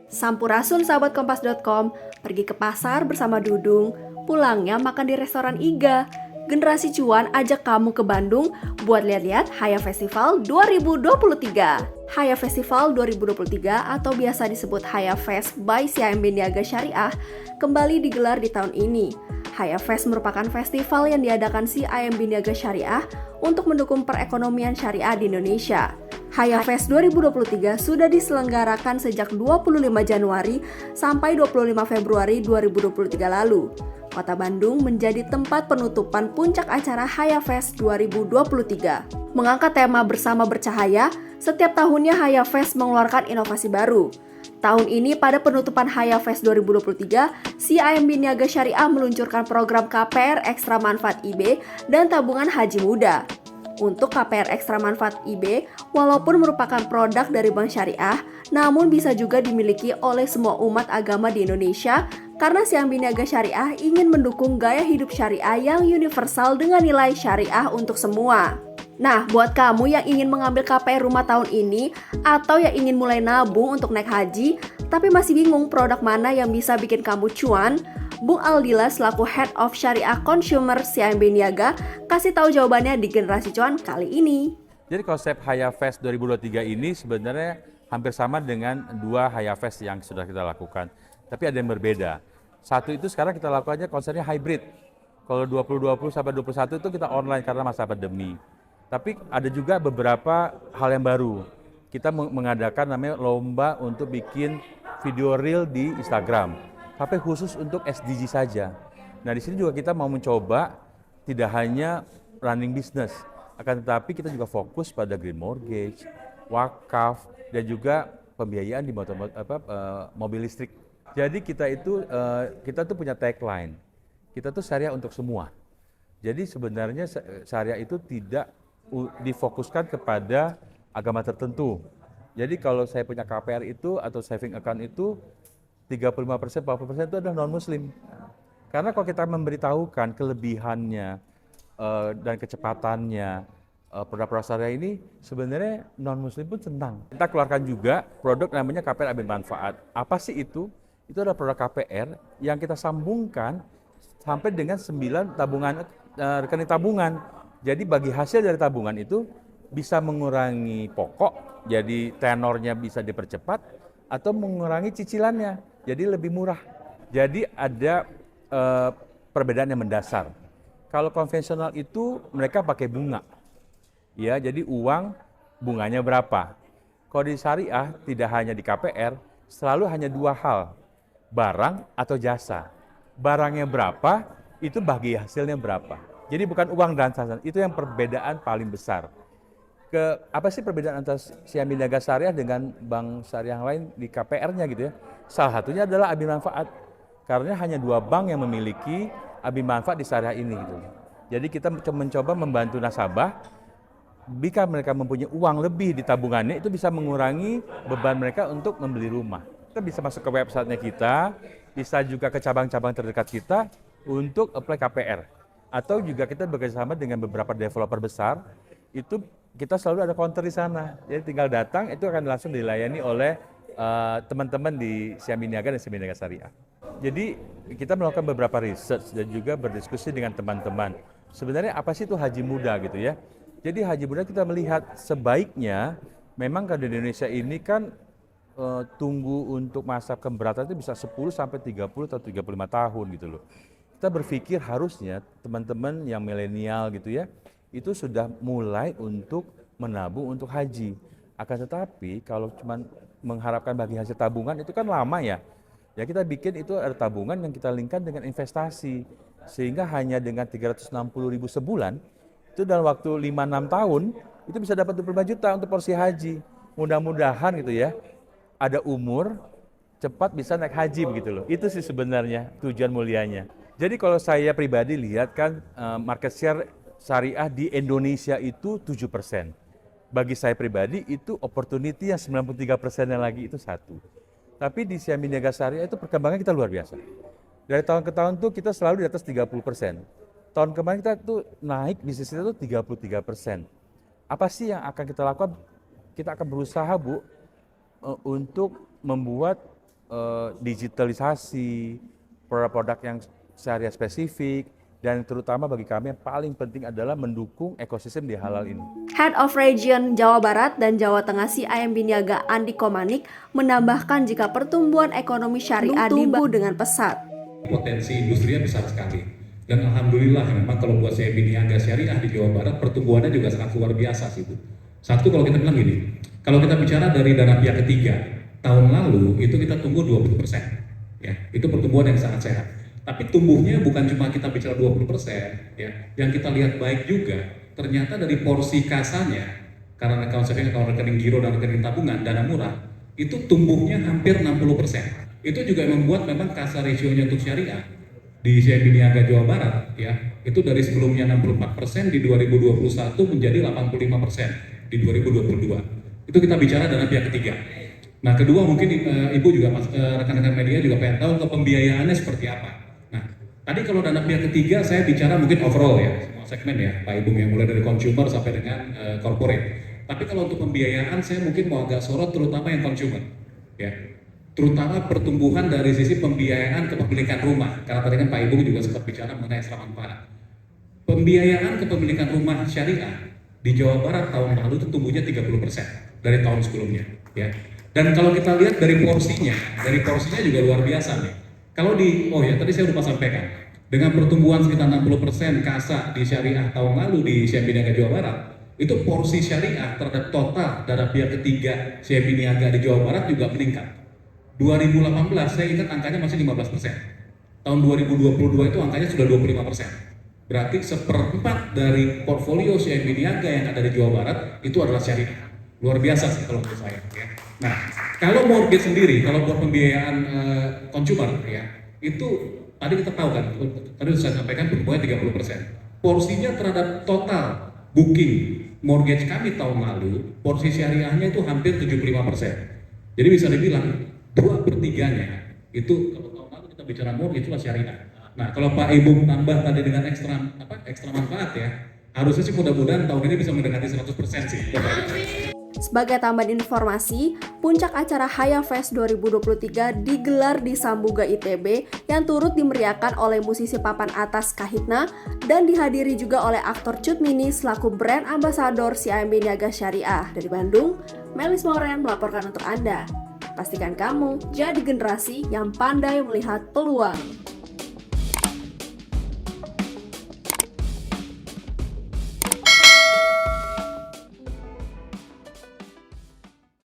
Sampurasun sahabat kompas.com, pergi ke pasar bersama Dudung, pulangnya makan di restoran Iga. Generasi Cuan ajak kamu ke Bandung buat lihat-lihat Haya Festival 2023. Haya Festival 2023 atau biasa disebut Haya Fest by CIMB Niaga Syariah kembali digelar di tahun ini. Haya Fest merupakan festival yang diadakan CIMB Niaga Syariah untuk mendukung perekonomian syariah di Indonesia. Haya Fest 2023 sudah diselenggarakan sejak 25 Januari sampai 25 Februari 2023 lalu. Kota Bandung menjadi tempat penutupan puncak acara Haya Fest 2023. Mengangkat tema Bersama Bercahaya, setiap tahunnya Haya Fest mengeluarkan inovasi baru. Tahun ini pada penutupan Haya Fest 2023, CIMB Niaga Syariah meluncurkan program KPR Ekstra Manfaat IB dan Tabungan Haji Muda. Untuk KPR Ekstra Manfaat IB, walaupun merupakan produk dari Bank Syariah, namun bisa juga dimiliki oleh semua umat agama di Indonesia karena CIMB Niaga Syariah ingin mendukung gaya hidup syariah yang universal dengan nilai syariah untuk semua. Nah, buat kamu yang ingin mengambil KPR rumah tahun ini atau yang ingin mulai nabung untuk naik haji, tapi masih bingung produk mana yang bisa bikin kamu cuan, Bung Aldila selaku Head of Syariah Consumer CIMB Niaga kasih tahu jawabannya di Generasi Cuan kali ini. Jadi konsep Haya Fest 2023 ini sebenarnya hampir sama dengan dua Haya Fest yang sudah kita lakukan. Tapi ada yang berbeda. Satu itu sekarang kita lakukannya konsepnya hybrid. Kalau 2020 sampai 2021 itu kita online karena masa pandemi. Tapi ada juga beberapa hal yang baru. Kita mengadakan namanya lomba untuk bikin video reel di Instagram. Tapi khusus untuk SDG saja. Nah di sini juga kita mau mencoba tidak hanya running business, akan tetapi kita juga fokus pada green mortgage, wakaf, dan juga pembiayaan di mobil listrik. Jadi kita tuh punya tagline, kita tuh syariah untuk semua. Jadi sebenarnya syariah itu tidak difokuskan kepada agama tertentu. Jadi kalau saya punya KPR itu atau saving account itu 35%, 40% itu adalah non-muslim. Karena kalau kita memberitahukan kelebihannya dan kecepatannya produk-produk syariah ini sebenarnya non-muslim pun senang. Kita keluarkan juga produk namanya KPR Ambil Manfaat. Apa sih itu? Itu adalah produk KPR yang kita sambungkan sampai dengan 9 tabungan rekening tabungan. Jadi bagi hasil dari tabungan itu bisa mengurangi pokok, jadi tenornya bisa dipercepat atau mengurangi cicilannya, jadi lebih murah. Jadi ada perbedaan yang mendasar. Kalau konvensional itu mereka pakai bunga, ya, jadi uang bunganya berapa. Kalau di syariah tidak hanya di KPR, selalu hanya dua hal, barang atau jasa. Barangnya berapa, itu bagi hasilnya berapa. Jadi bukan uang dan jasa, itu yang perbedaan paling besar. Apa sih perbedaan antara CIMB Niaga Syariah dengan bank syariah yang lain di KPR-nya gitu ya? Salah satunya adalah Ambil Manfaat. Karena hanya dua bank yang memiliki Ambil Manfaat di syariah ini gitu. Jadi kita mencoba membantu nasabah, jika mereka mempunyai uang lebih di tabungannya, itu bisa mengurangi beban mereka untuk membeli rumah. Kita bisa masuk ke websitenya kita, bisa juga ke cabang-cabang terdekat kita untuk apply KPR. Atau juga kita bekerjasama dengan beberapa developer besar, itu kita selalu ada counter di sana. Jadi tinggal datang, itu akan langsung dilayani oleh teman-teman di CIMB Niaga dan CIMB Niaga Syariah. Jadi kita melakukan beberapa research dan juga berdiskusi dengan teman-teman. Sebenarnya apa sih itu haji muda gitu ya? Jadi haji muda kita melihat sebaiknya memang kalau di Indonesia ini kan tunggu untuk masa keberatan itu bisa 10 sampai 30 atau 35 tahun gitu loh. Kita berpikir harusnya teman-teman yang milenial gitu ya, itu sudah mulai untuk menabung untuk haji. Akan tetapi kalau cuma mengharapkan bagi hasil tabungan itu kan lama ya. Ya kita bikin itu ada tabungan yang kita linkkan dengan investasi. Sehingga hanya dengan 360.000 sebulan, itu dalam waktu 5-6 tahun, itu bisa dapat 25 juta untuk porsi haji. Mudah-mudahan gitu ya, ada umur, cepat bisa naik haji begitu loh. Itu sih sebenarnya tujuan mulianya. Jadi kalau saya pribadi lihat kan market share syariah di Indonesia itu 7%. Bagi saya pribadi itu opportunity yang 93%-nya lagi itu satu. Tapi di CIMB Niaga Syariah itu perkembangan kita luar biasa. Dari tahun ke tahun tuh kita selalu di atas 30%. Tahun kemarin kita tuh naik bisnis kita tuh 33%. Apa sih yang akan kita lakukan? Kita akan berusaha Bu untuk membuat digitalisasi, produk-produk yang syariah spesifik, dan terutama bagi kami yang paling penting adalah mendukung ekosistem di halal ini. Head of Region Jawa Barat dan Jawa Tengah CIMB Niaga Andi Komanik menambahkan jika pertumbuhan ekonomi syariah tumbuh dengan pesat. Potensi industrinya besar sekali. Dan alhamdulillah memang kalau buat CIMB Niaga Syariah di Jawa Barat pertumbuhannya juga sangat luar biasa sih Bu. Satu kalau kita bilang gini, kalau kita bicara dari dana pihak ketiga, tahun lalu itu kita tumbuh 20%. Ya, itu pertumbuhan yang sangat sehat. Tapi tumbuhnya bukan cuma kita bicara 20%, ya. Yang kita lihat baik juga, ternyata dari porsi kasanya, karena account saving, account rekening giro dan rekening tabungan, dana murah, itu tumbuhnya hampir 60%. Itu juga membuat memang kasa rasionya untuk syariah di CIMB Niaga Jawa Barat, ya, itu dari sebelumnya 64% di 2021 menjadi 85% di 2022. Itu kita bicara dana pihak ketiga. Nah, kedua mungkin Ibu juga rekan-rekan media juga pengen tahu ke pembiayaannya seperti apa. Nah, tadi kalau dana pihak ketiga saya bicara mungkin overall ya, semua segmen ya, Pak Ibu, yang mulai dari consumer sampai dengan corporate. Tapi kalau untuk pembiayaan saya mungkin mau agak sorot terutama yang consumer, ya. Terutama pertumbuhan dari sisi pembiayaan kepemilikan rumah. Karena tadi kan Pak Ibu juga sempat bicara mengenai ekstra manfaat. Pembiayaan kepemilikan rumah syariah di Jawa Barat tahun lalu itu tumbuhnya 30% dari tahun sebelumnya, ya. Dan kalau kita lihat dari porsinya juga luar biasa nih. Kalau tadi saya lupa sampaikan, dengan pertumbuhan sekitar 60% kasa di syariah tahun lalu di CIMB Niaga Jawa Barat, itu porsi syariah terhadap total dana pihak ketiga CIMB Niaga di Jawa Barat juga meningkat. 2018 saya ingat angkanya masih 15%. Tahun 2022 itu angkanya sudah 25%. Berarti seperempat dari portfolio CIMB Niaga yang ada di Jawa Barat itu adalah syariah. Luar biasa sih kalau menurut saya, ya. Nah, kalau mortgage sendiri, kalau buat pembiayaan consumer, ya, itu tadi kita tahu kan, tadi saya sampaikan pertumbuhannya 30%. Porsinya terhadap total booking mortgage kami tahun lalu, porsi syariahnya itu hampir 75%. Jadi bisa dibilang 2/3-nya itu kalau tahun lalu kita bicara mortgage itulah syariah. Nah, kalau Pak Ibu tambah tadi dengan ekstra manfaat ya, harusnya sih mudah-mudahan tahun ini bisa mendekati 100% sih. Sebagai tambahan informasi, puncak acara Haya Fest 2023 digelar di Sambuga ITB yang turut dimeriahkan oleh musisi papan atas Kahitna dan dihadiri juga oleh aktor Cut Mini selaku brand ambasador CIMB Niaga Syariah. Dari Bandung, Melis Moren melaporkan untuk Anda. Pastikan kamu jadi generasi yang pandai melihat peluang.